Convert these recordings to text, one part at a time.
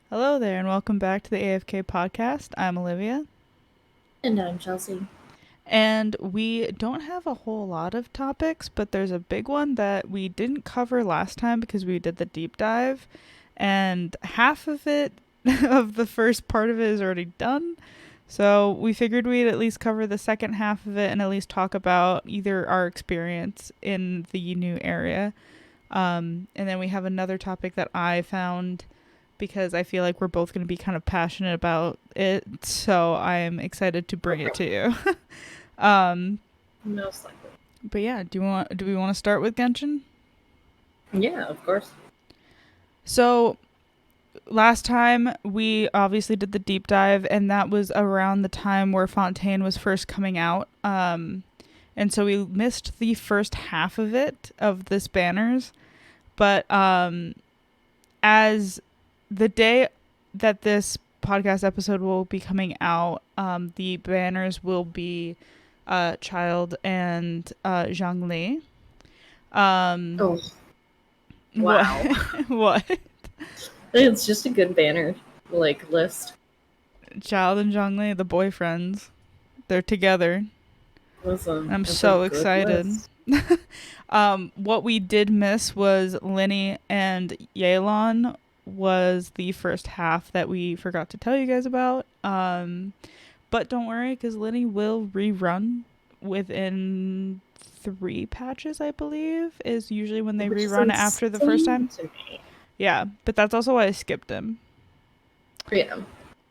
Hello there, and welcome back to the AFK Podcast. I'm Olivia. And I'm Chelsea. And we don't have a whole lot of topics, but there's a big one that we didn't cover last time because we did the deep dive, and half of it, of the first part of it, is already done. So we figured we'd at least cover the second half of it and at least talk about either our experience in the new area. And then we have another topic that I found because I feel like we're both going to be kind of passionate about it. So I'm excited to bring it to you. Most likely. But yeah, do we want to start with Genshin? Yeah, of course. So last time we obviously did the deep dive, and that was around the time where Fontaine was first coming out. And so we missed the first half of it, of this banners. But as the day that this podcast episode will be coming out, the banners will be Child and Zhongli. Oh, wow. What? It's just a good banner, list. Child and Zhongli, the boyfriends. They're together. Listen, I'm so excited. What we did miss was Linny and Yelan was the first half that we forgot to tell you guys about. But don't worry, because Linny will rerun within 3 patches, I believe, is usually when they rerun after the first time. Yeah, but that's also why I skipped him. Yeah.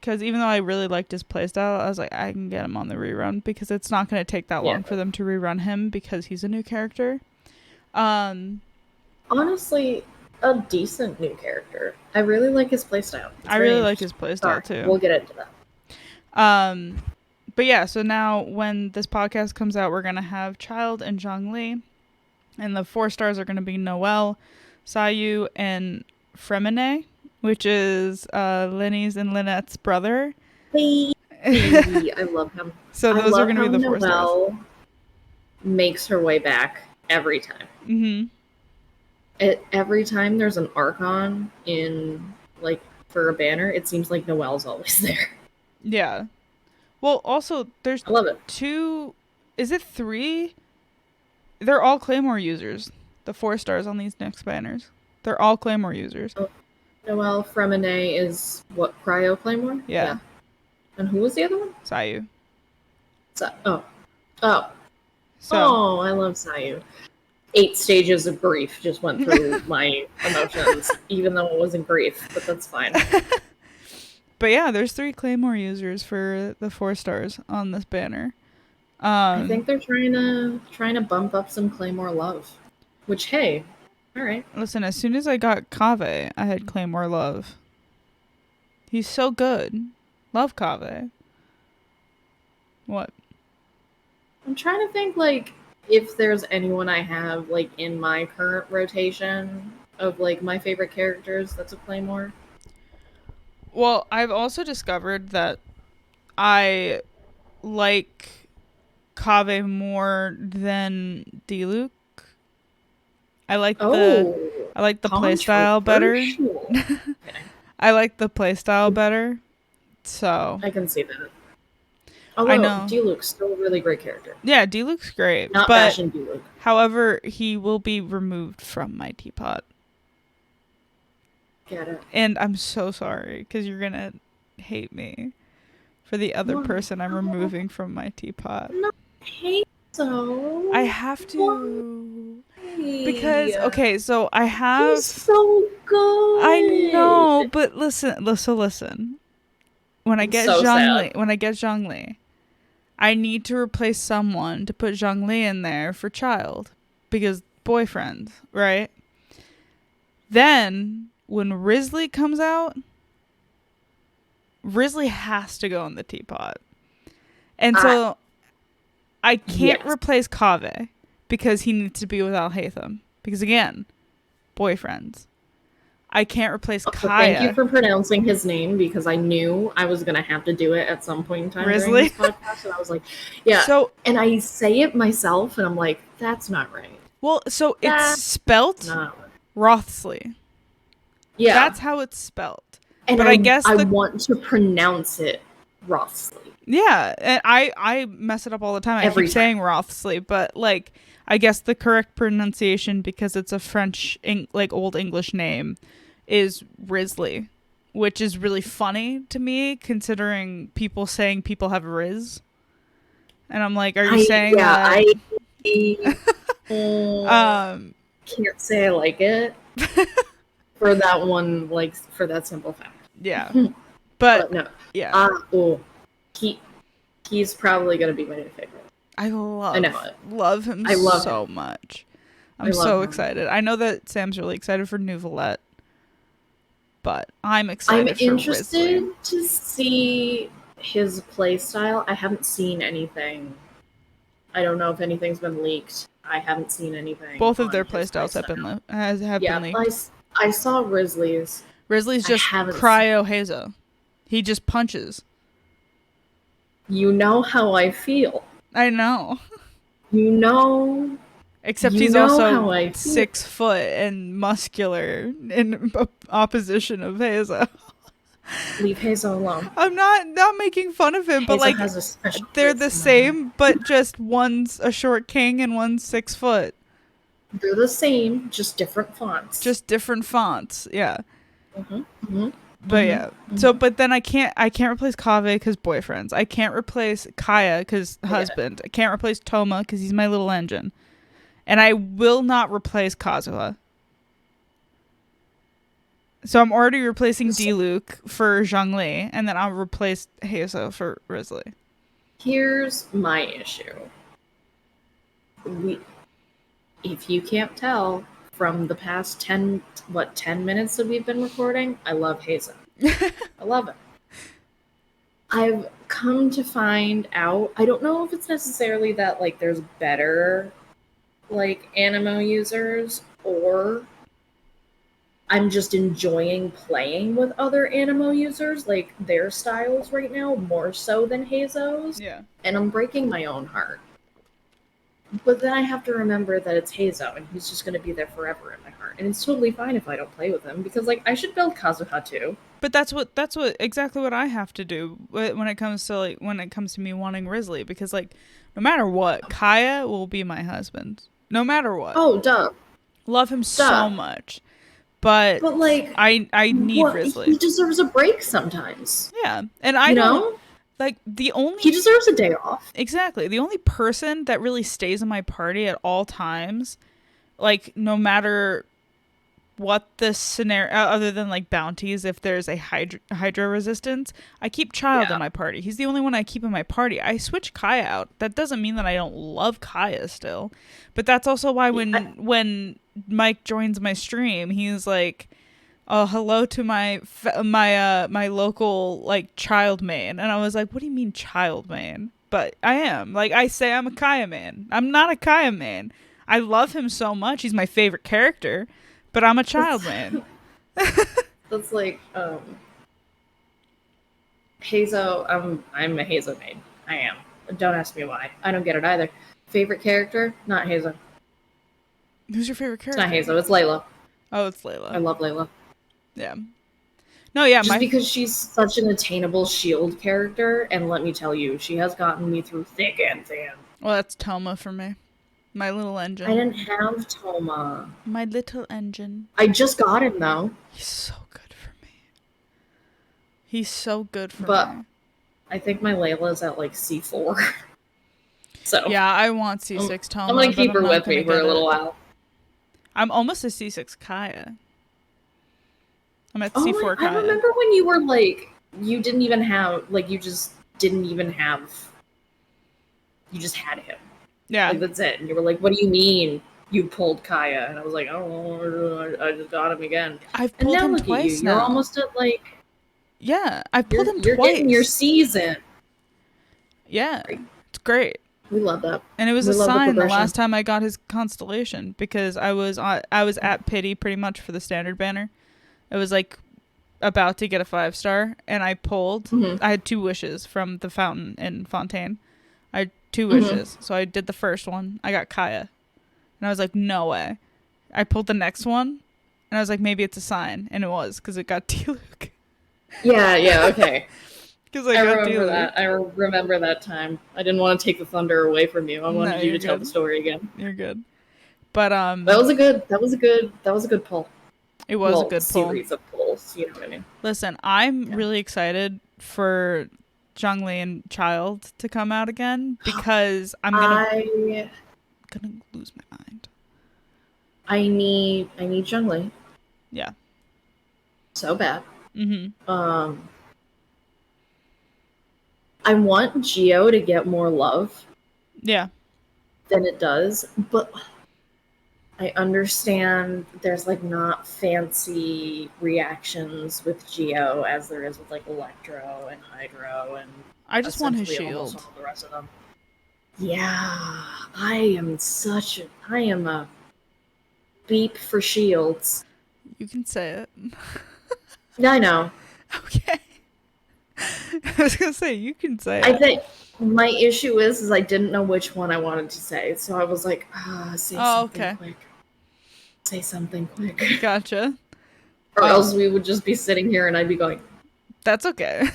Because even though I really liked his playstyle, I was like, I can get him on the rerun because it's not going to take that long for them to rerun him because he's a new character. Honestly, a decent new character. I really like his playstyle. I really like his playstyle too. We'll get into that. But yeah, so now when this podcast comes out, we're going to have Child and Zhongli. And the 4 stars are going to be Noelle, Sayu, and Fremine, which is Linny's and Lynette's brother. Hey, I love him. So those are going to be the 4 Noelle stars. Makes her way back every time. Mm-hmm. Every time there's an Archon in, for a banner, it seems like Noelle's always there. Yeah. Well, also, there's I love it. 2... Is it 3? They're all Claymore users. The 4 stars on these next banners. They're all Claymore users. Oh, Noelle, Fremine is what? Cryo Claymore? Yeah. And who was the other one? Sayu. Oh, I love Sayu. 8 stages of grief just went through my emotions, even though it wasn't grief, but that's fine. But yeah, there's 3 Claymore users for the 4 stars on this banner. I think they're trying to bump up some Claymore love. Which, hey, all right. Listen, as soon as I got Kaveh, I had Claymore love. He's so good. Love Kaveh. What? I'm trying to think, if there's anyone I have, in my current rotation of, my favorite characters that's a Claymore. Well, I've also discovered that I like Kaveh more than Diluc. I like the playstyle better. I like the playstyle better. So I can see that. Although, I know Diluc's still a really great character. Yeah, Diluc's great. Not bashing Diluc. However, he will be removed from my teapot. Get it. And I'm so sorry, because you're going to hate me for the other person I'm removing from my teapot. No, hate so. I have to. Why? Because, okay, so I have... He's so good. I know, but listen. When I get Zhongli, I need to replace someone to put Zhongli in there for Child. Because boyfriends, right? Then, when Wriothesley comes out, Wriothesley has to go in the teapot. And so, I can't replace Kaveh because he needs to be with Alhaitham. Because again, boyfriends. I can't replace Kaya. Thank you for pronouncing his name because I knew I was going to have to do it at some point in time Wriothesley? during this podcast. And I was like, yeah. So, and I say it myself and I'm like, that's not right. Well, so it's spelt Wriothesley. Yeah. That's how it's spelt. And But I guess I want to pronounce it Rothsley. Yeah, and I mess it up all the time. I keep saying Rothsley, but like I guess the correct pronunciation, because it's a French like Old English name, is Risley, which is really funny to me considering people saying people have Riz. And I'm like, are you saying that? Can't say I like it for that one, like for that simple fact. Yeah, but no, yeah. He's probably gonna be my new favorite. I love him so much. I'm so excited. I know that Sam's really excited for Nouvelette, but I'm excited. I'm interested to see his play style. I haven't seen anything. I don't know if anything's been leaked. I haven't seen anything. Both of their playstyles have been leaked. I saw Risley's. Risley's just cryo Hazo. He just punches. You know how I feel. I know. You know. Except he's also 6 foot and muscular in opposition of Hazo. Leave Hazo alone. I'm not making fun of him, but like they're the same, but just one's a short king and one's 6 foot. They're the same, just different fonts. Yeah. But yeah. So, but then I can't replace Kaveh because boyfriends. I can't replace Kaya because husband. I can't replace Toma because he's my little engine. And I will not replace Kazuha. So I'm already replacing Diluc for Zhongli, and then I'll replace Hazo for Risley. Here's my issue. If you can't tell from the past 10 minutes that we've been recording, I love Hazo. I love it. I've come to find out, I don't know if it's necessarily that like there's better like Anemo users, or I'm just enjoying playing with other Anemo users, like their styles right now, more so than Hazo's. Yeah. And I'm breaking my own heart. But then I have to remember that it's Hazo, and he's just going to be there forever in my heart. And it's totally fine if I don't play with him, because like I should build Kazuha too. But that's exactly what I have to do when it comes to me wanting Risley, because like no matter what, Kaya will be my husband. No matter what. Oh, duh. Love him so much. But like I need Risley. He deserves a break sometimes. Yeah. And I don't like he deserves a day off. Exactly. The only person that really stays in my party at all times, like no matter what the scenario, other than like bounties, if there's a hydra resistance, I keep Child in my party. He's the only one I keep in my party. I switch Kaya out. That doesn't mean that I don't love Kaya still, but that's also why when Mike joins my stream, he's like, "Oh, hello to my local like child main," and I was like, "What do you mean child main?" But I am, like, I say I'm a Kaya main. I'm not a Kaya main. I love him so much. He's my favorite character. But I'm a child man. That's like Hazo. I'm a Hazo main. I am. Don't ask me why. I don't get it either. Favorite character? Not Hazo. Who's your favorite character? It's not Hazo. It's Layla. Oh, it's Layla. I love Layla. Yeah. No, yeah. Just because she's such an attainable shield character, and let me tell you, she has gotten me through thick and thin. Well, that's Toma for me. My little engine. I didn't have Toma. My little engine. I just got him, though. He's so good for me. But I think my Layla's at, like, C4. So yeah, I want C6 Toma. I'm going to keep her with me for a little while. I'm almost a C6 Kaya. I'm at C4 Kaya. I remember when you were, like, you didn't even have, like, you just had him. Yeah. Like, that's it. And you were like, what do you mean you pulled Kaya? And I was like, oh, I just got him again. I've pulled him twice now. You're almost at, like... Yeah, I've pulled him twice. You're getting your season. Yeah, it's great. We love that. And it was a sign the last time I got his constellation, because I was at pity pretty much for the standard banner. It was like about to get a 5-star, and I pulled. Mm-hmm. I had 2 wishes from the fountain in Fontaine. I had 2 wishes, so I did the first one. I got Kaya, and I was like, no way. I pulled the next one, and I was like, maybe it's a sign, and it was, because it got Diluc. Yeah, okay. Because I I got remember dealer. that. I remember that time. I didn't want to take the thunder away from you. I No, wanted you you're to tell the good. story again. You're good. But That was a good pull. it was a Well, good pull. series of pulls, you know what I mean? Listen, I'm Yeah. really excited for Zhongli and Child to come out again because I'm I gonna lose my mind. I need Zhongli Yeah. so bad. Mhm. I want Geo to get more love Yeah. than it does, but I understand there's like not fancy reactions with Geo as there is with like Electro and Hydro and I just want his essentially almost shield. all the rest of them. Yeah, I am a beep for shields. You can say it. I know. Okay. I was gonna say you can say I it. think my issue is I didn't know which one I wanted to say, so I was like, say Oh, something okay. quick. Say something quick. Gotcha. Or else we would just be sitting here and I'd be going, That's okay.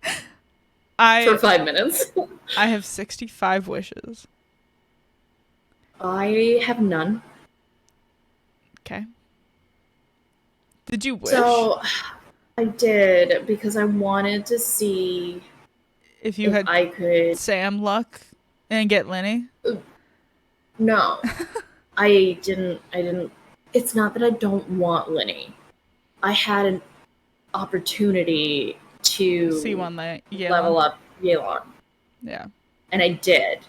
for I 5 minutes. I have 65 wishes. I have none. Okay. Did you wish? So I did because I wanted to see If you if had I could. Sam luck and get Lenny? No, I didn't. I didn't. It's not that I don't want Linny. I had an opportunity See to one that Yelan. level up Yelan, Yeah. and I did.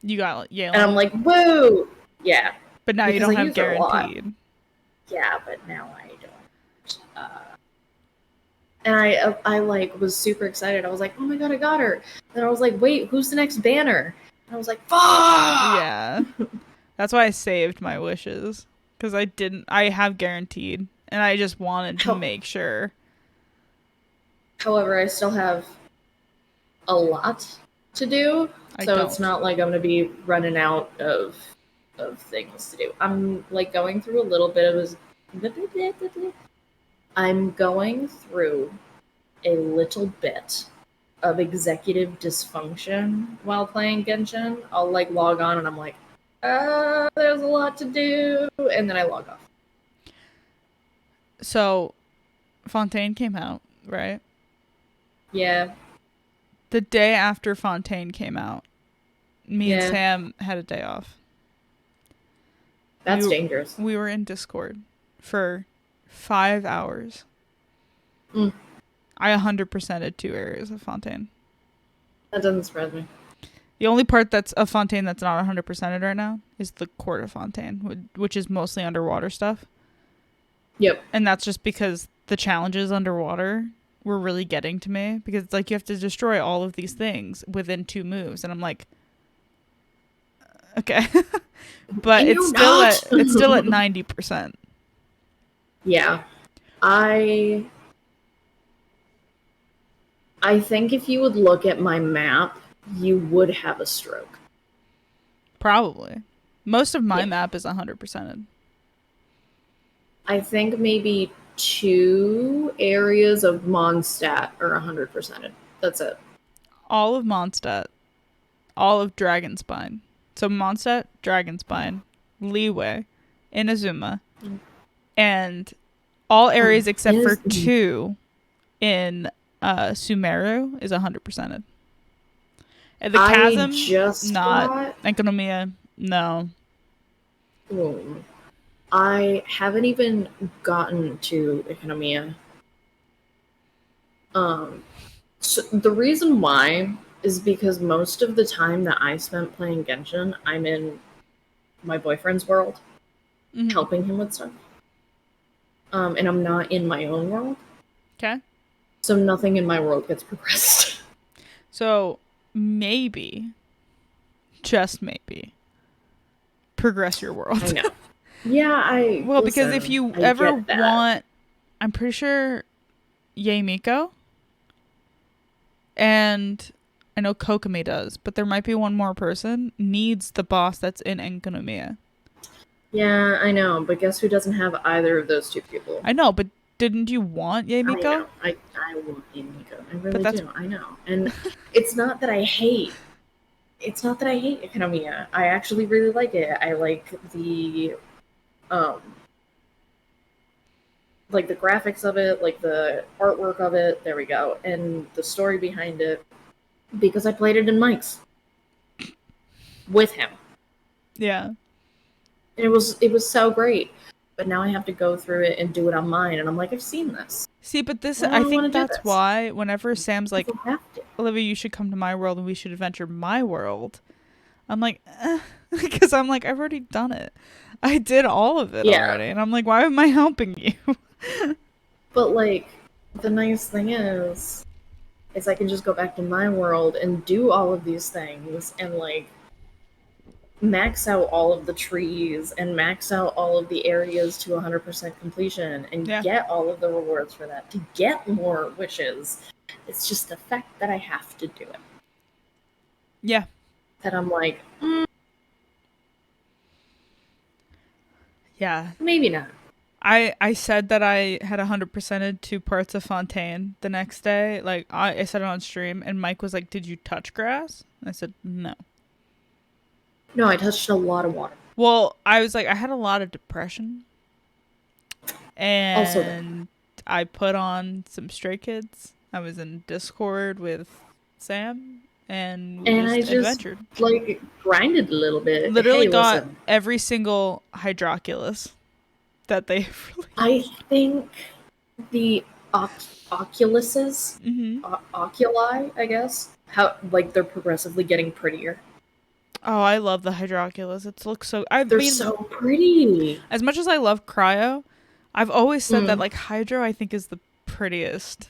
You got And I'm Yelan. like, woo! Yeah, But now you because I don't have use her a lot. guaranteed. Yeah, but now I don't. And I like was super excited. I was like, oh my god, I got her. Then I was like, wait, who's the next banner? And I was like, fuck! Yeah. That's why I saved my wishes. Because I have guaranteed. And I just wanted to make sure. However, I still have a lot to do. So it's not like I'm going to be running out of things to do. I'm like going through a little bit of I'm going through a little bit of executive dysfunction while playing Genshin. I'll like log on and I'm like, there's a lot to do, and then I log off. So, Fontaine came out, right? Yeah. The day after Fontaine came out, me and Sam had a day off. That's dangerous. We were in Discord for 5 hours. I 100%ed 2 areas of Fontaine. That doesn't surprise me. The only part that's of Fontaine that's not 100%ed right now is the Court of Fontaine, which is mostly underwater stuff. Yep. And that's just because the challenges underwater were really getting to me, because it's like you have to destroy all of these things within 2 moves, and I'm like, okay. But it's still at 90%. Yeah. I think if you would look at my map, you would have a stroke. Probably. Most of my map is 100%ed. I think maybe 2 areas of Mondstadt are 100%ed. That's it. All of Mondstadt. All of Dragonspine. So Mondstadt, Dragonspine, Leeway, Inazuma, and all areas except for 2 in Sumeru is 100%ed. And the Chasm, not. Economia, no. I haven't even gotten to Economia. So the reason why is because most of the time that I spent playing Genshin, I'm in my boyfriend's world, helping him with stuff. And I'm not in my own world. Okay. So nothing in my world gets progressed. So maybe, just maybe, progress your world. I know. Yeah, Well, because if you ever want, I'm pretty sure Yae Miko, and I know Kokomi does, but there might be one more person, needs the boss that's in Enkanomiya. Yeah, I know, but guess who doesn't have either of those 2 people? I know, but didn't you want Yae I Miko? know. I want Miko. I really do. I know. And it's not that I hate. It's not that I hate Economia. I actually really like it. I um, like the graphics of it, like the artwork of it. There we go, and the story behind it. Because I played it in Mike's with him. Yeah. And it was so great. But now I have to go through it and do it on mine, and I'm like, I've seen this. See, but this, I I don't want think to do that's this. why whenever Sam's like, People have to. Olivia, you should come to my world and we should adventure my world. I'm like, because I'm like, I've already done it. I did all of it already. And I'm like, why am I helping you? But, like, the nice thing is I can just go back to my world and do all of these things and, like, max out all of the trees and max out all of the areas to 100% completion and get all of the rewards for that to get more wishes. It's just the fact that I have to do it. Yeah. That I'm like, yeah, maybe not. I said that I had 100%ed 2 parts of Fontaine the next day. Like, I said it on stream, and Mike was like, did you touch grass? I said, no. No, I touched a lot of water. Well, I was like, I had a lot of depression. And I put on some Stray Kids. I was in Discord with Sam, and we just adventured. Like, grinded a little bit. Literally got every single Hydroculus that they released. I think the Oculuses, Oculi, I guess, how like they're progressively getting prettier. Oh, I love the Hydroculus. It looks so. They're so pretty. As much as I love Cryo, I've always said that like Hydro, I think, is the prettiest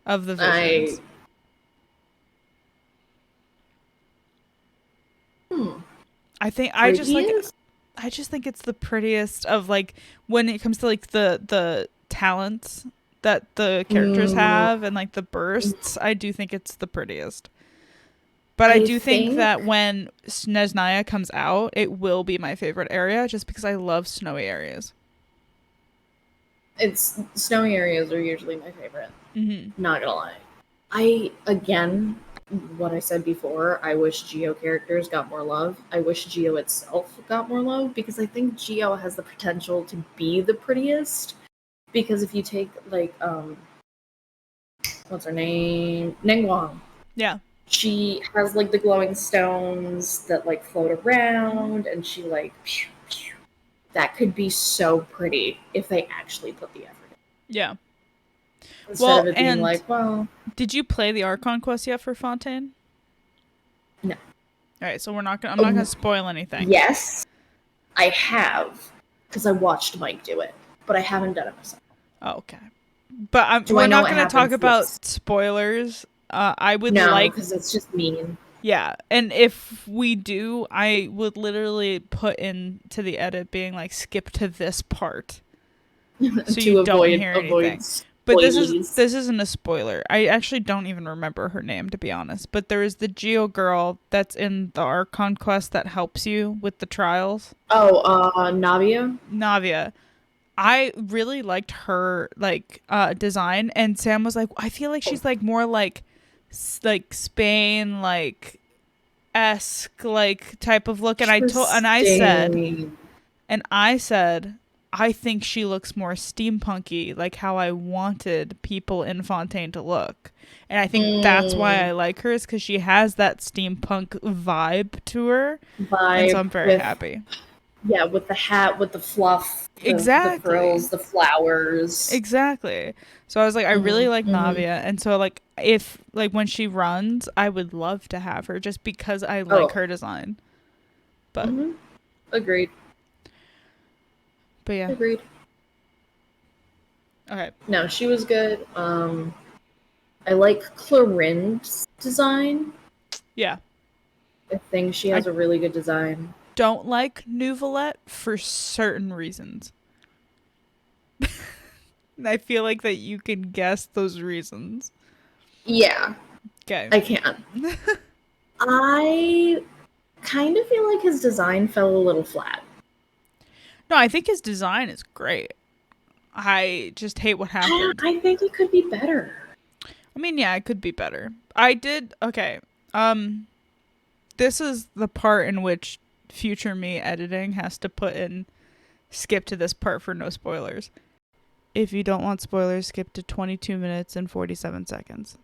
of the visions. I think I just think it's the prettiest of, like, when it comes to like the talents that the characters have and like the bursts. I do think it's the prettiest. But I do think that when Snezhnaya comes out, it will be my favorite area just because I love snowy areas. Snowy areas are usually my favorite. Not gonna lie. What I said before, I wish Geo characters got more love. I wish Geo itself got more love because I think Geo has the potential to be the prettiest. Because if you take, like, what's her name? Ningguang. Yeah. She has, like, the glowing stones that, like, float around, and she, like, pew, pew. That could be so pretty if they actually put the effort in. Yeah. Instead of it being like, well... Did you play the Archon quest yet for Fontaine? No. Alright, so I'm not gonna spoil anything. Yes, I have, because I watched Mike do it, but I haven't done it myself. Oh, okay. But we're not going to talk about spoilers. I would because it's just mean. Yeah, and if we do, I would literally put into the edit being like, skip to this part, so you don't hear anything. But this isn't a spoiler. I actually don't even remember her name, to be honest. But there is the Geo girl that's in the Archon quest that helps you with the trials. Oh, Navia. Navia. I really liked her design, and Sam was like, I feel like she's like more like Spain esque type of look, and I said I think she looks more steampunky, like how I wanted people in Fontaine to look. And I think that's why I like her, is because she has that steampunk vibe to her. And so I'm very happy. Yeah, with the hat, with the fluff. Exactly. The frills, the flowers. Exactly. So I was like, I really like Navia. And so, like, if, like, when she runs, I would love to have her just because I like her design. But. Agreed. But yeah. Agreed. Okay. No, she was good. I like Clarinde's design. Yeah. I think she has a really good design. Don't like Nouvelette for certain reasons. I feel like that you can guess those reasons. Yeah. Okay. I can. I kind of feel like his design fell a little flat. No, I think his design is great. I just hate what happened. I think it could be better. I mean, yeah, it could be better. Okay. This is the part in which future me editing has to put in skip to this part for no spoilers. If you don't want spoilers, skip to 22 minutes and 47 seconds.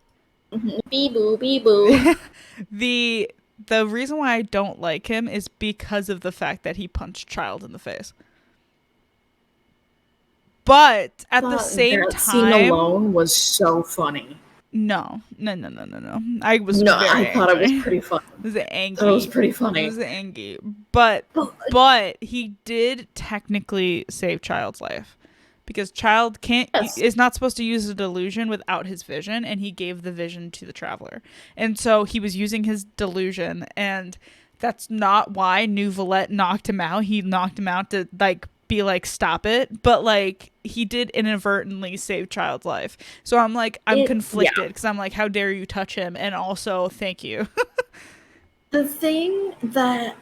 Bee-boo, bee-boo. The reason why I don't like him is because of the fact that he punched Child in the face. But at the same time, scene alone was so funny. No. I thought it was pretty funny. It was angry. It was pretty funny. It was angry. But he did technically save Child's life. Because Child is not supposed to use a delusion without his vision, and he gave the vision to the Traveler. And so he was using his delusion, and that's not why Neuvillette knocked him out. He knocked him out to, like, be like, stop it. But, like, he did inadvertently save Child's life. So I'm like, I'm conflicted, because I'm like, how dare you touch him? And also, thank you. The thing that...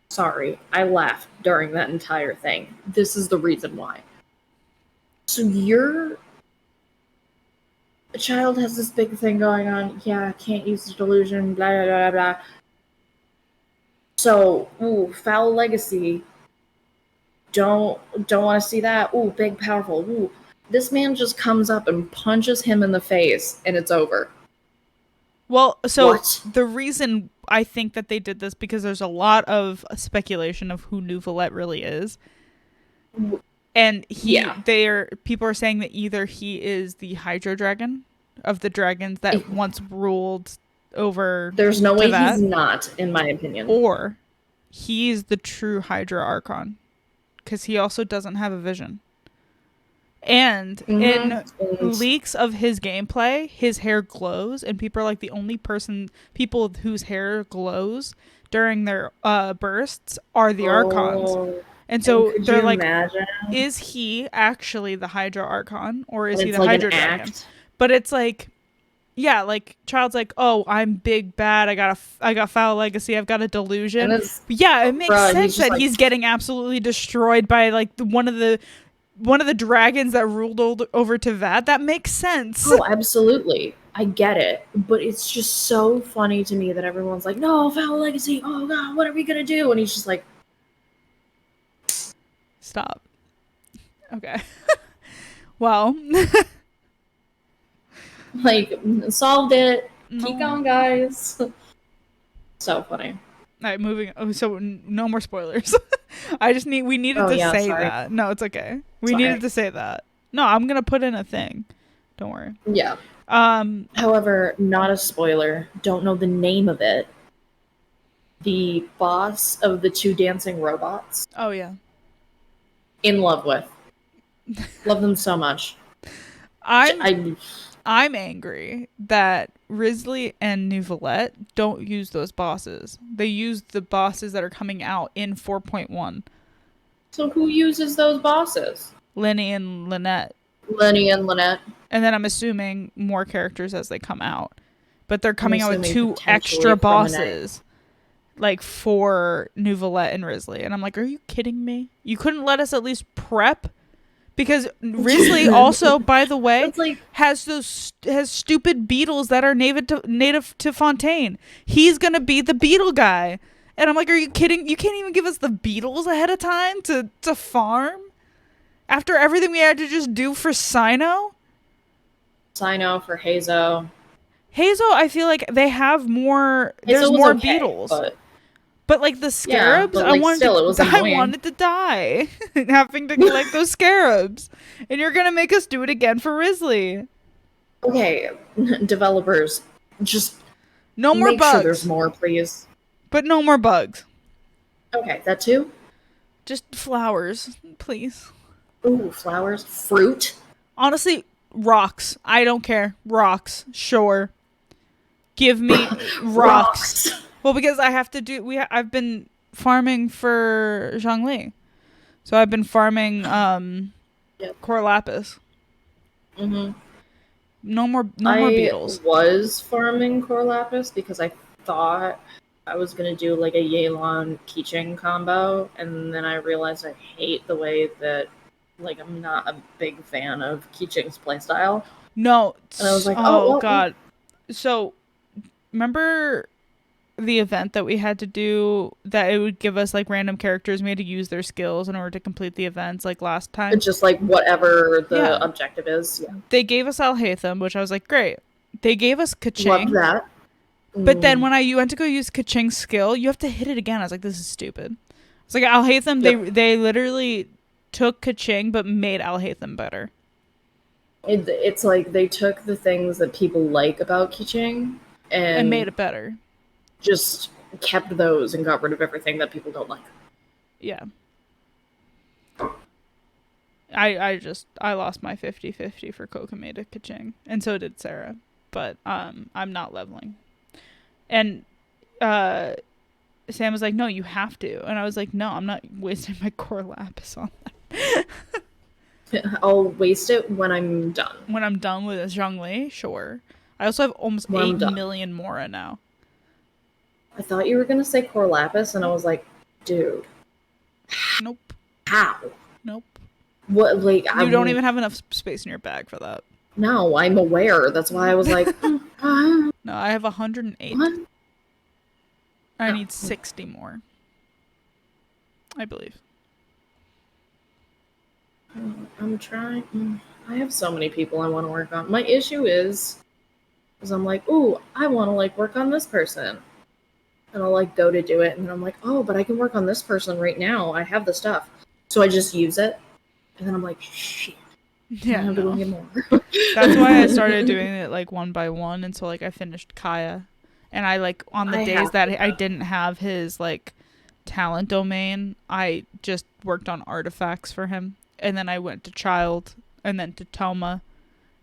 sorry, I laughed during that entire thing. This is the reason why. So your Child has this big thing going on. Yeah, can't use the delusion, blah, blah, blah, blah. So, foul legacy. Don't want to see that. Ooh, big, powerful. Ooh. This man just comes up and punches him in the face, and it's over. Well, so the reason I think that they did this, because there's a lot of speculation of who Neuvillette really is. And people are saying that either he is the Hydro Dragon of the dragons that once ruled over. There's no way he's not, in my opinion. Or he's the true Hydra Archon, because he also doesn't have a vision. And in leaks of his gameplay, his hair glows, and people are like, the only people whose hair glows during their bursts are the Archons. And so they're like, is he actually the Hydra Archon, or is he the Hydra Dragon? But it's like, yeah, like Child's like, oh, I'm big bad. I got foul legacy. I've got a delusion. Yeah, it makes sense that he's getting absolutely destroyed by like one of the dragons that ruled over Teyvat. That makes sense. Oh, absolutely. I get it. But it's just so funny to me that everyone's like, no, foul legacy. Oh God, what are we gonna do? And he's just like, stop. Okay. Well. Like, solved it. Keep going, guys. So funny. All right, moving. Oh, so no more spoilers. We needed to say that. No, it's okay. We needed to say that. No, I'm gonna put in a thing. Don't worry. Yeah. However, not a spoiler. Don't know the name of it. The boss of the 2 dancing robots. Oh yeah. In love with. Love them so much. I'm angry that Risley and Neuvillette don't use those bosses. They use the bosses that are coming out in 4.1. So who uses those bosses? Lenny and Lynette. And then I'm assuming more characters as they come out. But they're coming out with 2 extra bosses. Like for Neuvillette and Risley. And I'm like, are you kidding me? You couldn't let us at least prep? Because Risley also, by the way, has stupid beetles that are native to Fontaine. He's gonna be the beetle guy, and I'm like, are you kidding? You can't even give us the beetles ahead of time to farm after everything we had to just do for Cyno. Cyno for Hazo. I feel like they have more. There's more beetles. But like the scarabs, I wanted to die having to collect those scarabs. And you're going to make us do it again for Risley. Okay, developers, just no more make bugs. Sure there's more, please. But no more bugs. Okay, that too? Just flowers, please. Ooh, flowers. Fruit. Honestly, rocks. I don't care. Rocks. Sure. Give me rocks. Well, because I have to do... I've been farming for Zhongli. So I've been farming Core Lapis. Mm-hmm. No more beetles. I was farming Core Lapis because I thought I was going to do like a Yelan keychain combo. And then I realized I hate the way that like, I'm not a big fan of Kiching's playstyle. No. And I was like, oh God. So, remember the event that we had to do that it would give us like random characters and we had to use their skills in order to complete the events like last time? It's just like whatever the objective is. Yeah. They gave us Alhaitham, which I was like, great. They gave us Kaching. Love that. But then when you went to go use Kaching's skill, you have to hit it again. I was like, this is stupid. It's like Alhaitham, they literally took Kaching but made Alhaitham better. It's like they took the things that people like about Kiching and made it better. Just kept those and got rid of everything that people don't like. Yeah. I lost my 50-50 for Kokomi to Kaching. And so did Sarah. But I'm not leveling. And Sam was like, no, you have to. And I was like, no, I'm not wasting my core lapis on that. I'll waste it when I'm done. When I'm done with Zhongli, sure. I also have almost 8 million Mora now. I thought you were going to say core lapis, and I was like, dude. Nope. How? Nope. What? Like, you don't even have enough space in your bag for that. No, I'm aware. That's why I was like, No, I have 108. What? I need 60 more. I believe. I'm trying. I have so many people I want to work on. My issue is I'm like, ooh, I want to like work on this person. And I'll like go to do it, and then I'm like, oh, but I can work on this person right now. I have the stuff. So I just use it. And then I'm like, shit. Yeah, I have to go get more. That's why I started doing it like one by one. And so like I finished Kaya. And I like on the days that I didn't have his like talent domain, I just worked on artifacts for him. And then I went to Child, and then to Toma,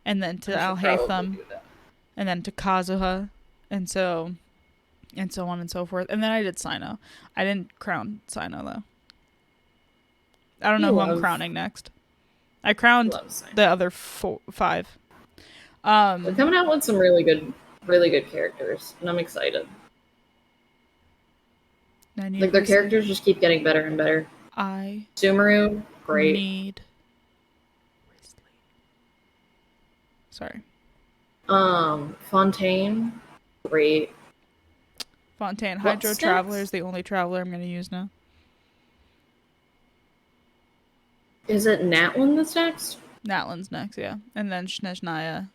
and then to Alhaitham, and then to Kazuha, and so on and so forth. And then I did Sino. I didn't crown Sino though. I don't know who I'm crowning next. I crowned the other 5. They're coming out with some really good characters, and I'm excited. Like their characters just keep getting better and better. Sumeru, great. Sorry. Fontaine, great. Fontaine, Hydro Traveler is the only traveler I'm going to use now. Is it Natlin that's next? Natlin's next, yeah. And then Snezhnaya.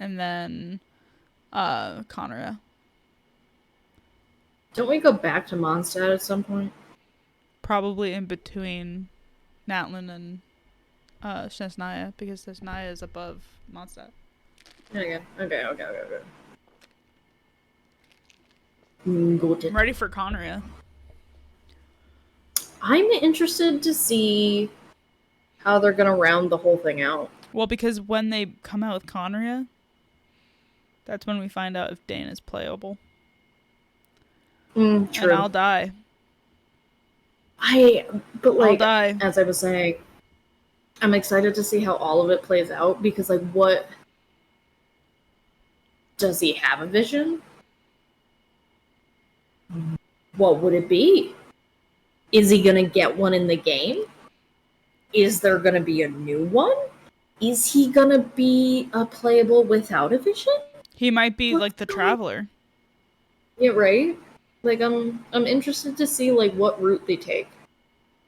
And then Conora. Don't we go back to Mondstadt at some point? Probably in between Natlin and Snezhnaya, because Snezhnaya is above Mondstadt. Okay. I'm ready for Conora. I'm interested to see how they're going to round the whole thing out. Well, because when they come out with Conora, that's when we find out if Dane is playable. True. And I'll die. But like, I'll die. As I was saying, I'm excited to see how all of it plays out, because like, what does he have a vision? What would it be? Is he gonna get one in the game? Is there gonna be a new one? Is he gonna be playable without a vision? He might be like the Traveler. Yeah, right. Like I'm interested to see like what route they take.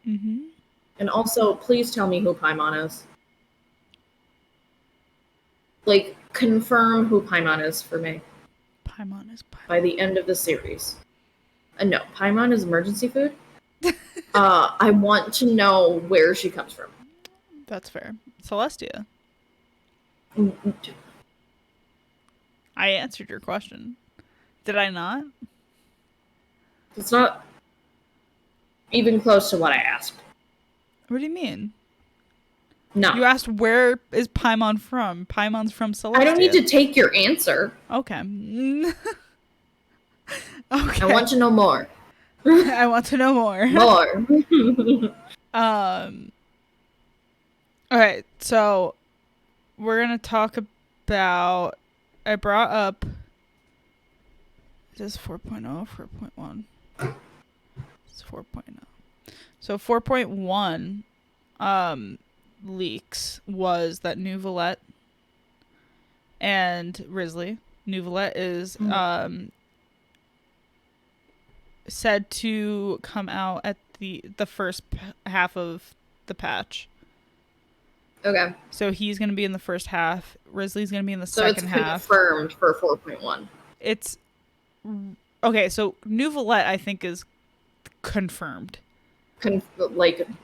Mm-hmm. And also, please tell me who Paimon is. Like, confirm who Paimon is for me. Paimon is Paimon. By the end of the series. No, Paimon is emergency food. I want to know where she comes from. That's fair. Celestia. I answered your question. Did I not? It's not even close to what I asked. What do you mean? No. You asked where is Paimon from? Paimon's from Celestia. I don't need to take your answer. Okay. Okay. I want to know more. I want to know more. More. Alright, so we're gonna talk about, I brought up, is this 4.0 or 4.1? It's 4.0. So 4.1, leaks was that Nouvelette and Risley. Nouvelette is said to come out at the first half of the patch. Okay. So he's going to be in the first half. Risley's going to be in the second half. So it's confirmed for 4.1. It's... Okay, so Nouvelette, I think, is confirmed. Confirmed.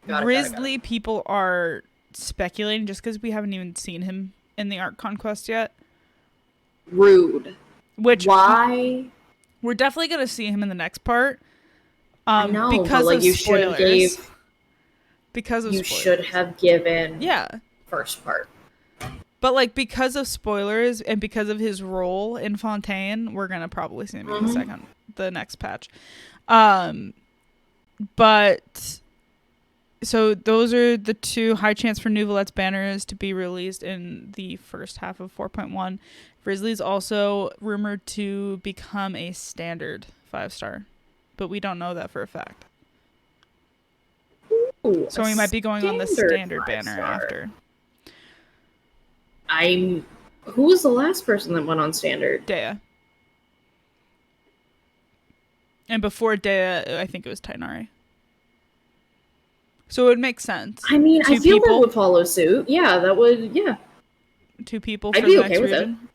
Risley, people are speculating just because we haven't even seen him in the Art Conquest yet. Rude. Why? We're definitely going to see him in the next part. I know, because but of you spoilers. Should have given yeah first part. But because of spoilers and because of his role in Fontaine, we're gonna probably see him in the next patch. But so those are the two high chance for Nouvelette's banners to be released in the first half of 4.1. Risley's also rumored to become a standard 5-star, but we don't know that for a fact. Ooh, so we might be going on the standard banner after. Who was the last person that went on standard? Dea. And before Dea, I think it was Tainari. So it would make sense. I mean, I feel that would follow suit. Yeah, that would, yeah. 2 people for the next region.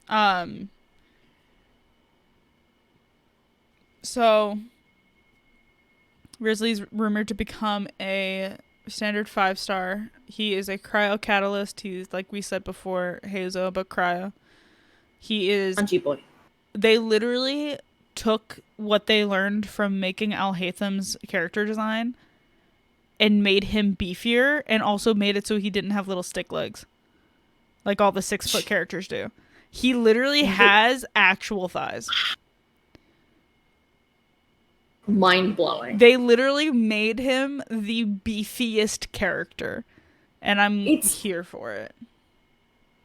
So Risley's rumored to become a standard 5-star. He is a cryo catalyst. He's, like we said before, Hazo, but cryo. He is... Punchy boy. They literally took what they learned from making Al-Haytham's character design and made him beefier, and also made it so he didn't have little stick legs. Like all the 6-foot characters do. He literally has actual thighs. Mind-blowing. They literally made him the beefiest character. And I'm here for it.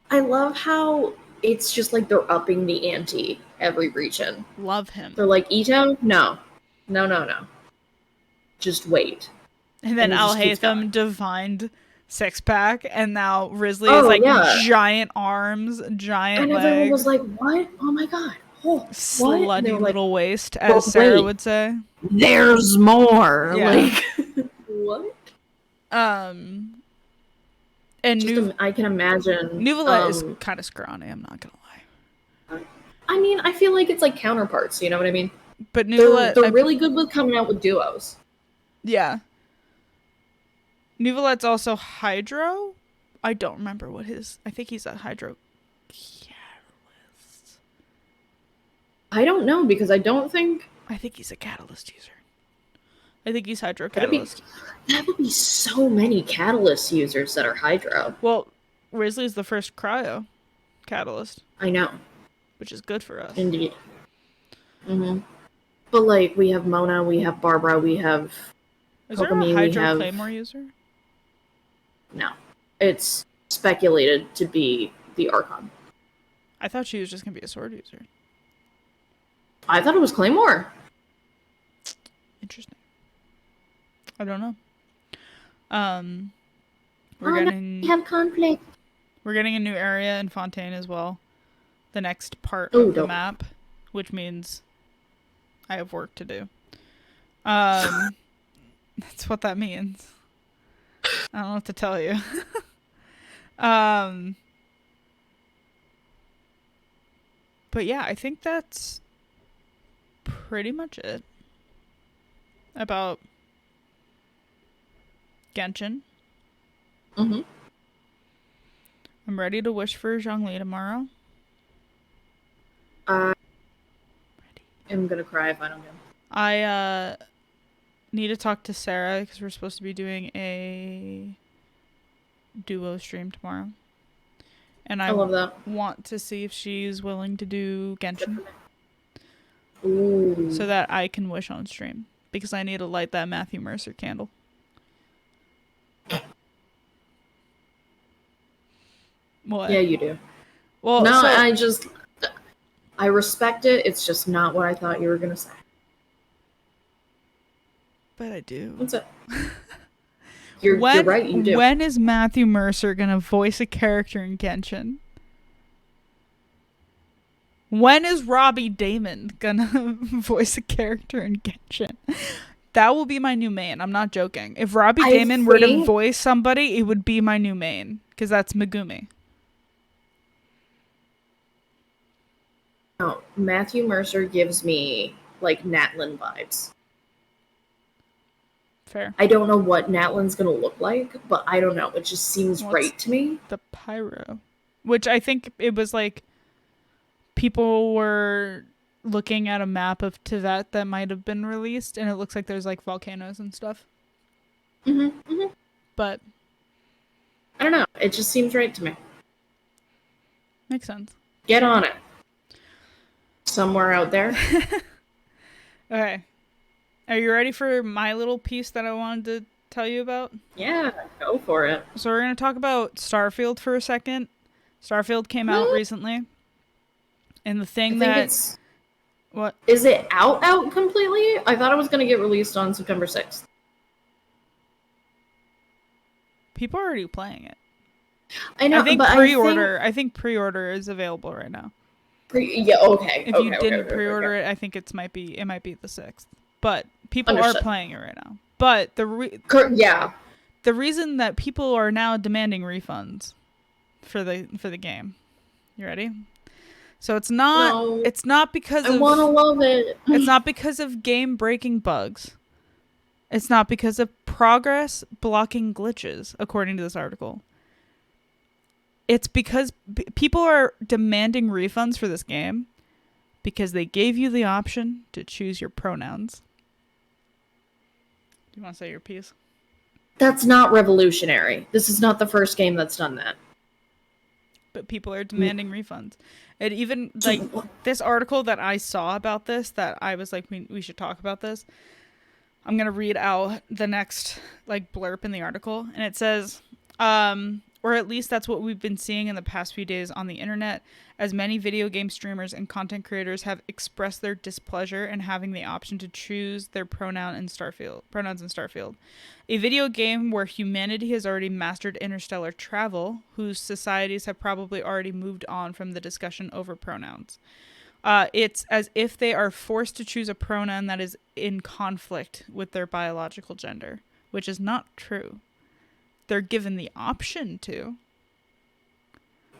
I love how it's just like they're upping the ante every region. Love him. They're like, Ito? No. Just wait. And then Al-Haytham divined 6-pack, and now Risley is giant arms, giant legs. And everyone was like, what? Oh my god. Oh, slutty little waist, as Sarah would say. There's more. Yeah. What? And I can imagine. Nouvelette is kind of scrawny, I'm not gonna lie. I mean, I feel like it's like counterparts, you know what I mean? But Nouvelette... They're really good with coming out with duos. Yeah. Nouvelette's also Hydro. I don't remember what his... I think he's a Hydro Catalyst. I don't know, because I don't think... I think he's a Catalyst user. I think he's Hydro Catalyst. That would be so many Catalyst users that are Hydro. Well, Risley's the first Cryo Catalyst. I know. Which is good for us. Indeed. Mm-hmm. But, like, we have Mona, we have Barbara, we have... Is there a Hydro Claymore user? No. It's speculated to be the Archon. I thought she was just going to be a sword user. I thought it was Claymore. Interesting. I don't know. We have conflict. We're getting a new area in Fontaine as well. The next part of the map, which means I have work to do. That's what that means. I don't know what to tell you. But yeah, I think that's pretty much it about Genshin. Mm-hmm. I'm ready to wish for Zhongli tomorrow. I'm gonna cry if I don't get him. I need to talk to Sarah because we're supposed to be doing a duo stream tomorrow. And I love that. Want to see if she's willing to do Genshin. Ooh. So that I can wish on stream. Because I need to light that Matthew Mercer candle. What? Yeah, you do. Well, no, I respect it. It's just not what I thought you were going to say. But I do. What's up? You're right, you do. When is Matthew Mercer gonna voice a character in Genshin? When is Robbie Damon gonna voice a character in Genshin? That will be my new main. I'm not joking. If Robbie Damon were to voice somebody, it would be my new main. Because that's Megumi. Oh, Matthew Mercer gives me, like, Natlin vibes. Fair. I don't know what Natlin's gonna look like, but I don't know. It just seems right to me. The Pyro. Which I think it was like people were looking at a map of Tibet that might have been released, and it looks like there's like volcanoes and stuff. But I don't know. It just seems right to me. Makes sense. Get on it. Somewhere out there. Okay. Are you ready for my little piece that I wanted to tell you about? Yeah, go for it. So we're going to talk about Starfield for a second. Starfield came out recently. And the thing that... What? Is it out completely? I thought it was going to get released on September 6th. People are already playing it. I know, I think pre-order is available right now. Okay. If you didn't pre-order it, I think it might be the 6th. But people are playing it right now. But the reason that people are now demanding refunds for the game. You ready? So it's not because I want to love it. It's not because of game breaking bugs. It's not because of progress blocking glitches, according to this article. It's because people are demanding refunds for this game because they gave you the option to choose your pronouns. Do you want to say your piece? That's not revolutionary. This is not the first game that's done that. But people are demanding refunds. And even, like, this article that I saw about this, that I was like, we should talk about this. I'm going to read out the next, like, blurb in the article. And it says, or at least that's what we've been seeing in the past few days on the internet, as many video game streamers and content creators have expressed their displeasure in having the option to choose their pronouns in Starfield. A video game where humanity has already mastered interstellar travel, whose societies have probably already moved on from the discussion over pronouns. It's as if they are forced to choose a pronoun that is in conflict with their biological gender, which is not true. They're given the option to.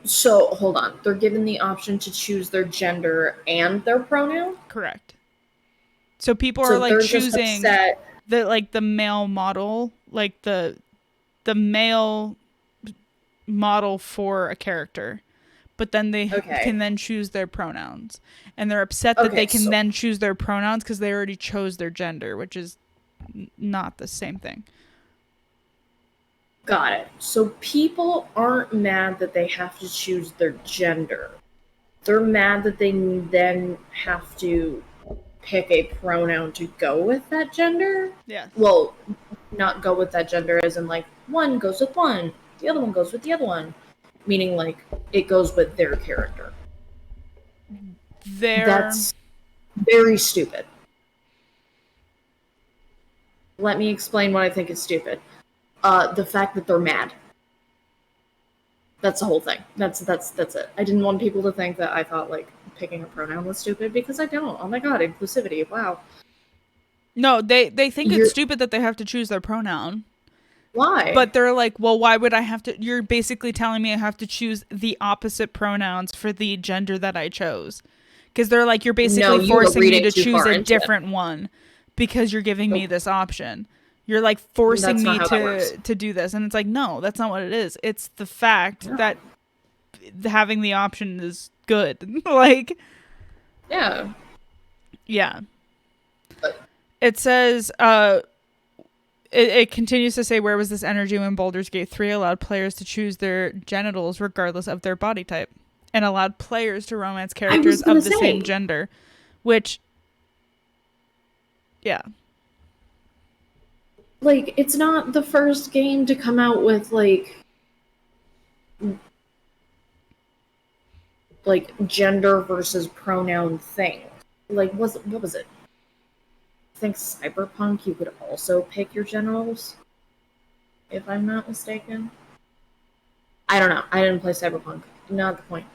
So, hold on. They're given the option to choose their gender and their pronoun? Correct. So people are like choosing the male model, like the male model for a character. But then they can then choose their pronouns. And they're upset that they can then choose their pronouns because they already chose their gender, which is not the same thing. Got it. So people aren't mad that they have to choose their gender. They're mad that they then have to pick a pronoun to go with that gender? Yeah. Well, not go with that gender as in, like, one goes with one, the other one goes with the other one. Meaning, like, it goes with their character. That's very stupid. Let me explain what I think is stupid. The fact that they're mad. That's the whole thing. That's it. I didn't want people to think that I thought, like, picking a pronoun was stupid, because I don't. Oh my god, inclusivity. Wow. No, they think it's stupid that they have to choose their pronoun. Why? But they're like, well, why would I have to? You're basically telling me I have to choose the opposite pronouns for the gender that I chose. Because they're like, you're basically forcing me to choose a different one because you're giving me this option. You're like forcing me to do this. And it's like, no, that's not what it is. It's the fact that having the option is good. Like, yeah. It says, it continues to say, where was this energy when Baldur's Gate 3 allowed players to choose their genitals regardless of their body type and allowed players to romance characters of the same gender, which, yeah. Like, it's not the first game to come out with, like gender versus pronoun thing. Like, what was it? I think Cyberpunk, you could also pick your genitals. if I'm not mistaken. I don't know. I didn't play Cyberpunk. Not the point.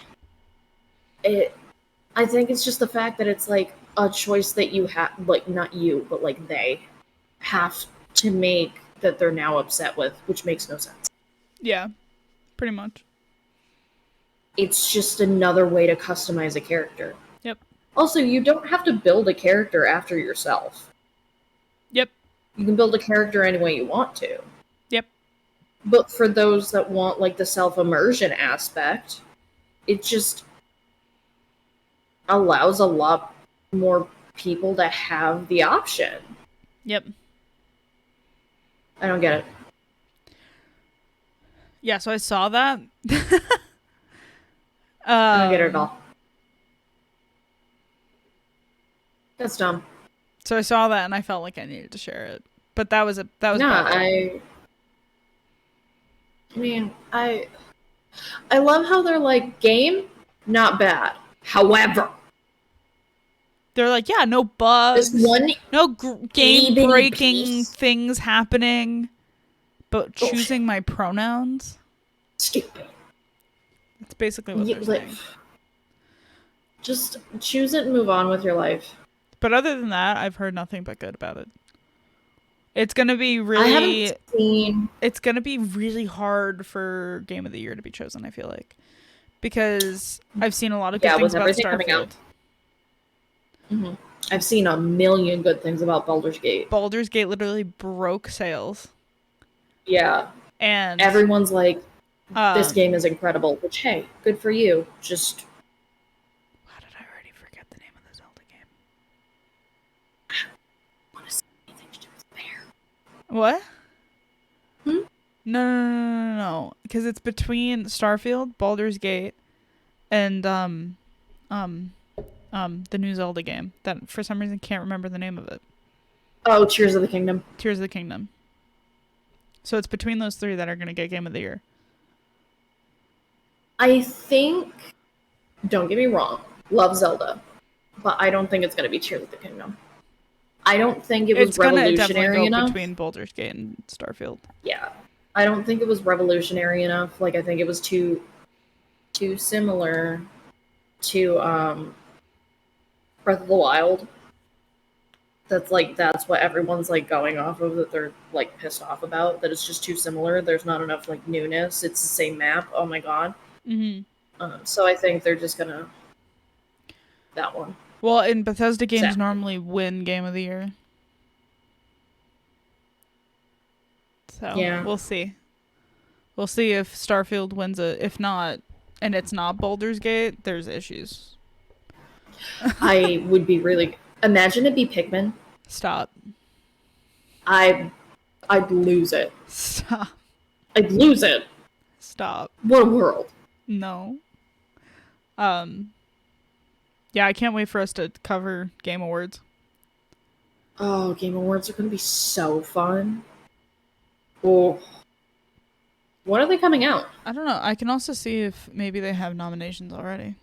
I think it's just the fact that it's like a choice that you have, like not you, but like they have to make that they're now upset with, which makes no sense. Yeah, pretty much. It's just another way to customize a character. Yep. Also, you don't have to build a character after yourself. Yep. You can build a character any way you want to. Yep. But for those that want like the self-immersion aspect, it just allows a lot more people to have the option. Yep. I don't get it. Yeah, so I saw that. I don't get it at all. That's dumb. So I saw that and I felt like I needed to share it. But that was No, about it. I mean, I love how they're like, game, not bad. However, they're like, yeah, no bugs, this one no game-breaking piece. things happening, but choosing my pronouns. Stupid. That's basically what they're saying. Just choose it and move on with your life. But other than that, I've heard nothing but good about it. It's gonna be really. I haven't seen. It's gonna be really hard for Game of the Year to be chosen. I feel like, because I've seen a lot of good things about Starfield. Mm-hmm. I've seen a million good things about Baldur's Gate. Baldur's Gate literally broke sales. Yeah, and everyone's like, "This game is incredible." Which, hey, good for you. Just. How did I already forget the name of the Zelda game? What? No. Because it's between Starfield, Baldur's Gate, and the new Zelda game that for some reason can't remember the name of it. Oh, Tears of the Kingdom. Tears of the Kingdom. So it's between those three that are going to get Game of the Year. I think, don't get me wrong, love Zelda, but I don't think it's going to be Tears of the Kingdom. I don't think it was revolutionary enough. Between Baldur's Gate and Starfield. Yeah. I don't think it was revolutionary enough. Like, I think it was too similar to Breath of the Wild. That's what everyone's like going off of, that they're like pissed off about, that it's just too similar. There's not enough like newness. It's the same map. Oh my god. Mm-hmm. So I think they're just gonna that one. Well, in Bethesda games normally win Game of the Year. So yeah. We'll see. We'll see if Starfield wins it. If not, and it's not Baldur's Gate, there's issues. I would be really... Imagine it be Pikmin. Stop. I'd lose it. Stop. I'd lose it. Stop. What a world. No. Yeah, I can't wait for us to cover Game Awards. Oh, Game Awards are going to be so fun. Oh. When are they coming out? I don't know. I can also see if maybe they have nominations already.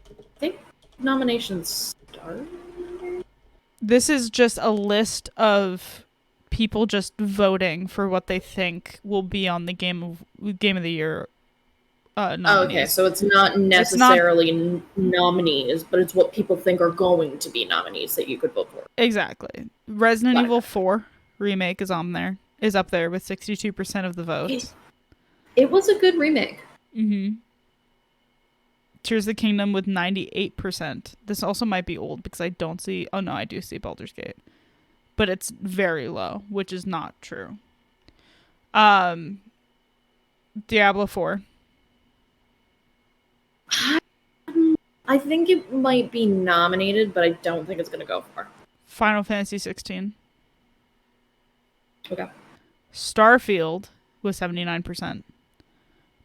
I think nominations start. This is just a list of people just voting for what they think will be on the Game of the Year nominees. Oh, okay, so it's not necessarily nominees, but it's what people think are going to be nominees that you could vote for. Exactly. Resident Evil 4 remake is up there with 62% of the votes. It was a good remake. Mm-hmm. Tears of the Kingdom with 98%. This also might be old because I don't see... Oh, no, I do see Baldur's Gate. But it's very low, which is not true. Diablo 4. I think it might be nominated, but I don't think it's going to go far. Final Fantasy 16. Okay. Starfield was 79%.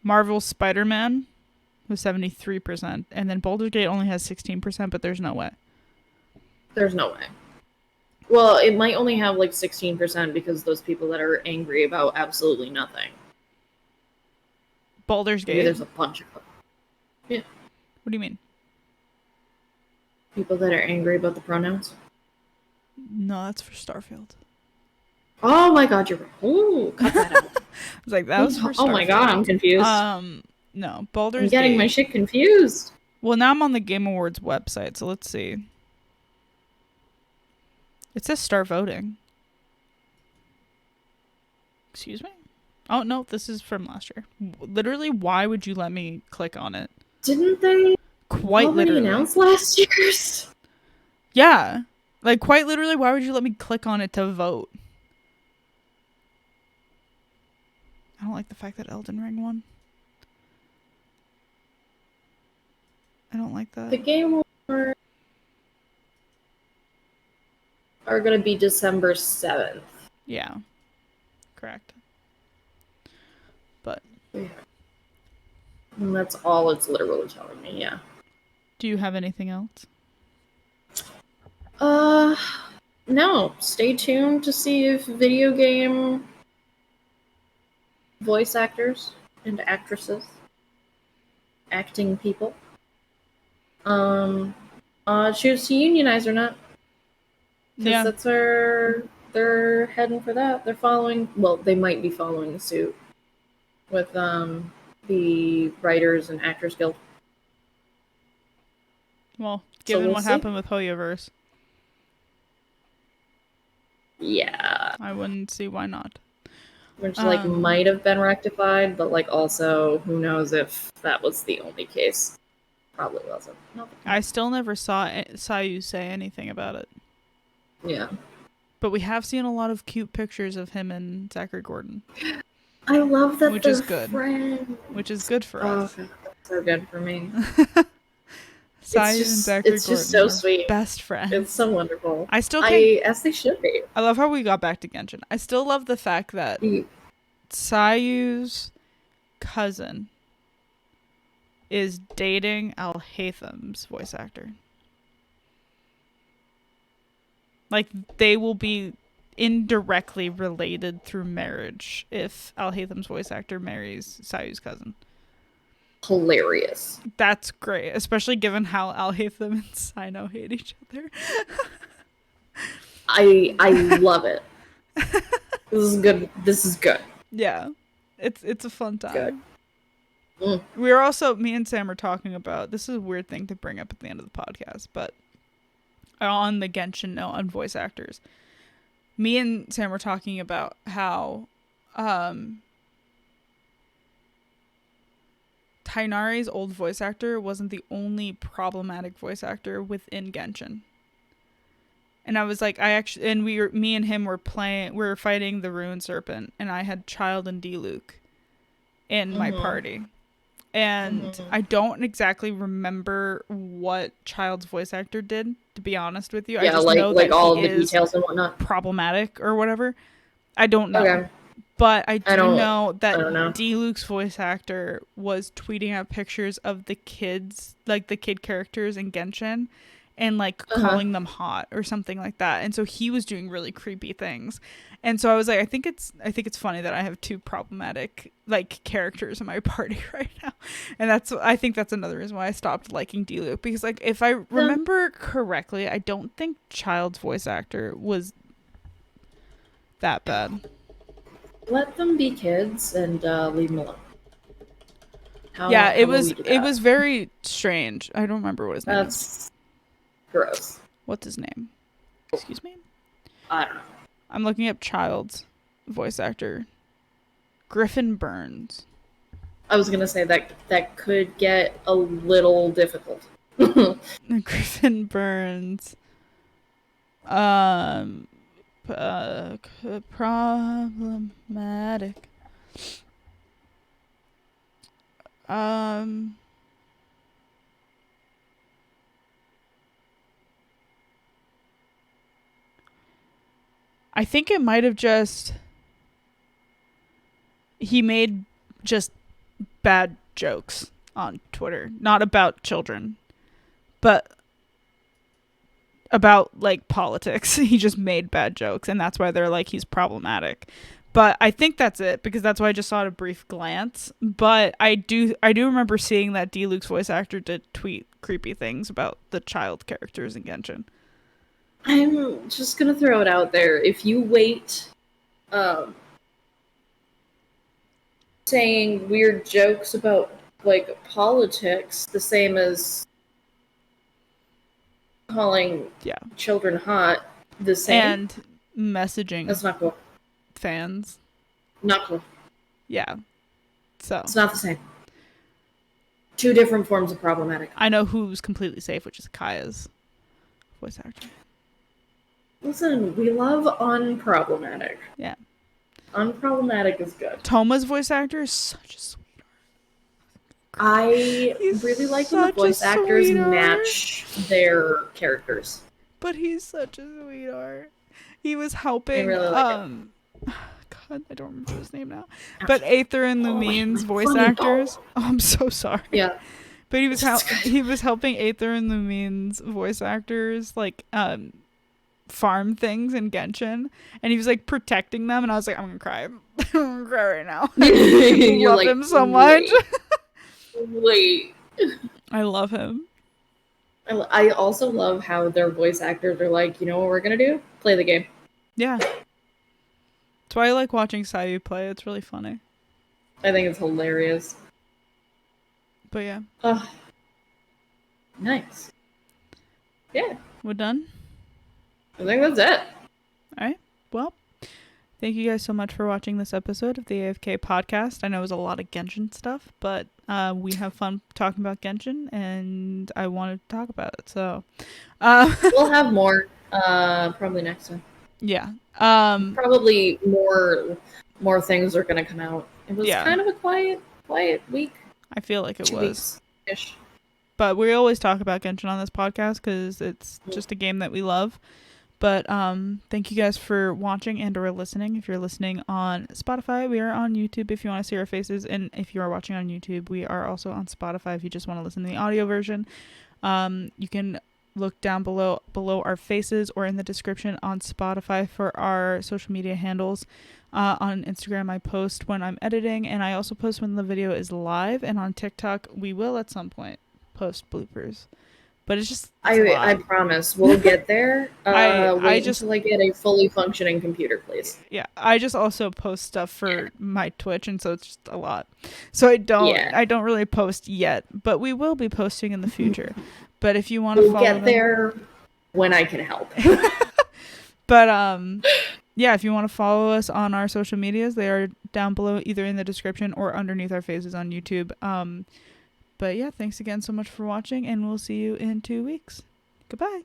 Marvel's Spider-Man was 73%. And then Baldur's Gate only has 16%, but there's no way. There's no way. Well, it might only have like 16% because those people that are angry about absolutely nothing. Baldur's Gate? Maybe there's a bunch of them. Yeah. What do you mean? People that are angry about the pronouns? No, that's for Starfield. Oh my god, you're right. Oh, cut that out. I was like, that was for Oh my god, I'm confused. No, Baldur's I'm getting Gate. my shit confused. Well, now I'm on the Game Awards website, so let's see. It says start voting. Excuse me? Oh, no, this is from last year. Literally, why would you let me click on it? Didn't they Quite already literally announce last year's? Yeah. Like, quite literally, why would you let me click on it to vote? I don't like the fact that Elden Ring won. I don't like that. The Game Awards are going to be December 7th. Yeah. Correct. But. Yeah. And that's all it's literally telling me, yeah. Do you have anything else? No. Stay tuned to see if video game voice actors and actresses, acting people, choose to unionize or not. Because that's where they're heading for that. They're following, well, they might be following suit with the Writers and Actors Guild. Well, given what happened with Hoyoverse. Yeah. I wouldn't see why not. Which, might have been rectified, but, also, who knows if that was the only case. Probably wasn't. Nope. I still never saw you say anything about it. Yeah. But we have seen a lot of cute pictures of him and Zachary Gordon. I love that which they're is good. friends. Which is good for us. Okay. That's so good for me. Sayu and Zachary It's just so sweet. Best friends. It's so wonderful. I still can't... as they should be. I love how we got back to Genshin. I still love the fact that Sayu's cousin is dating Al-Haytham's voice actor. Like, they will be indirectly related through marriage if Al-Haytham's voice actor marries Sayu's cousin. Hilarious. That's great, especially given how Al-Haytham and Sino hate each other. I love it. This is good. This is good. Yeah. It's a fun time. Good. We are also, me and Sam are talking about, this is a weird thing to bring up at the end of the podcast, but on the Genshin note on voice actors, me and Sam were talking about how Tainari's old voice actor wasn't the only problematic voice actor within Genshin. And I was like, me and him were fighting the Ruined Serpent, and I had Child and D-Luke in my party. And I don't exactly remember what Child's voice actor did, to be honest with you. Yeah, I just know that all the details and whatnot. Problematic or whatever. I don't know. Okay. But I know that D-Luke's voice actor was tweeting out pictures of the kids, like the kid characters in Genshin, and calling them hot or something like that. And so he was doing really creepy things. And so I was like, I think it's funny that I have two problematic characters in my party right now. And I think that's another reason why I stopped liking D-Luke, because if I remember correctly, I don't think Child's voice actor was that bad. Let them be kids and leave them alone. It was very strange. I don't remember what his name is. That's gross. What's his name? Excuse me? I don't know. I'm looking up Child's voice actor. Griffin Burns. I was gonna say that could get a little difficult. Griffin Burns. Problematic. I think it might have he made just bad jokes on Twitter, not about children, but about politics. He just made bad jokes, and that's why they're he's problematic. But I think that's it, because that's why I just saw it at a brief glance. But I do remember seeing that D-Luke's voice actor did tweet creepy things about the child characters in Genshin. I'm just gonna throw it out there. If you wait um, saying weird jokes about, like, politics, the same as calling children hot, the same. And messaging. That's not cool. Fans. Not cool. Yeah. So. It's not the same. Two different forms of problematic. I know who's completely safe, which is Kaya's voice actor. Listen, we love unproblematic. Yeah. Unproblematic is good. Toma's voice actor is such a sweetheart. I really like when the voice actors match their characters. But he's such a sweetheart. He was helping. I really like it. God, I don't remember his name now. But Aether and Lumine's voice actors. Oh, I'm so sorry. Yeah. But he was helping Aether and Lumine's voice actors like farm things in Genshin, and he was like protecting them, and I was like, I'm gonna cry. I'm gonna cry right now. I love like, him so much. Wait. I love him. I also love how their voice actors are like, you know what we're gonna do? Play the game. Yeah. That's why I like watching Sayu play. It's really funny. I think it's hilarious. But yeah. Nice. Yeah. We're done? I think that's it. Alright. Well, thank you guys so much for watching this episode of the AFK Podcast. I know it was a lot of Genshin stuff, but we have fun talking about Genshin, and I wanted to talk about it. So we'll have more probably next time. Yeah. Probably more things are gonna come out. It was kind of a quiet week. I feel like it 2 was. Weeks-ish. But we always talk about Genshin on this podcast because it's just a game that we love. But thank you guys for watching and or listening. If you're listening on Spotify, we are on YouTube if you want to see our faces. And if you are watching on YouTube, we are also on Spotify if you just want to listen to the audio version. You can look down below our faces or in the description on Spotify for our social media handles. On Instagram, I post when I'm editing, and I also post when the video is live. And on TikTok, we will at some point post bloopers. But it's I promise we'll get there. Wait until I get a fully functioning computer, please. Yeah, I just also post stuff for my Twitch, and so it's just a lot. So I don't really post yet, but we will be posting in the future. But if you want to follow get there when I can help. But yeah, if you want to follow us on our social medias, they are down below, either in the description or underneath our faces on YouTube. But yeah, thanks again so much for watching, and we'll see you in 2 weeks. Goodbye.